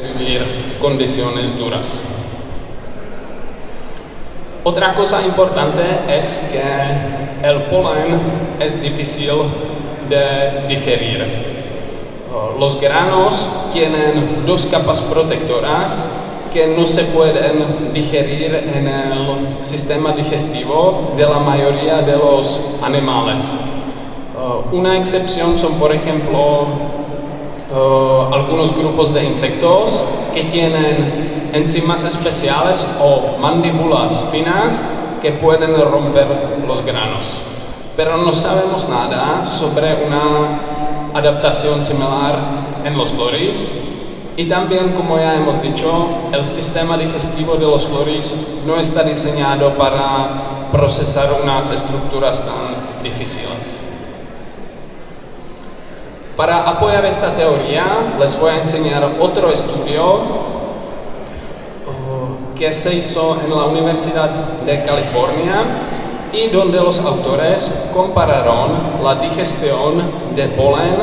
vivir condiciones duras. Otra cosa importante es que el polen es difícil de digerir. Los granos tienen dos capas protectoras que no se pueden digerir en el sistema digestivo de la mayoría de los animales. Una excepción son, por ejemplo, algunos grupos de insectos que tienen enzimas especiales o mandíbulas finas que pueden romper los granos. Pero no sabemos nada sobre una adaptación similar en los loris. Y también, como ya hemos dicho, el sistema digestivo de los loris no está diseñado para procesar unas estructuras tan difíciles. Para apoyar esta teoría, les voy a enseñar otro estudio que se hizo en la Universidad de California y donde los autores compararon la digestión de polen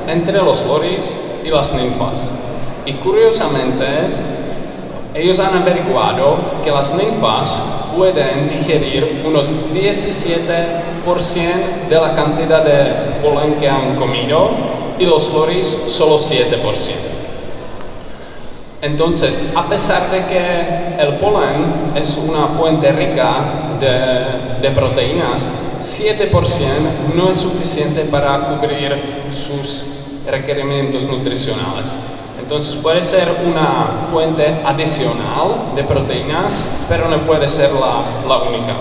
entre los loris y las ninfas. Y curiosamente, ellos han averiguado que las ninfas pueden digerir unos 17% de la cantidad de polen que han comido y los loris solo 7%. Entonces, a pesar de que el polen es una fuente rica de proteínas, 7% no es suficiente para cubrir sus requerimientos nutricionales. Entonces puede ser una fuente adicional de proteínas, pero no puede ser la única.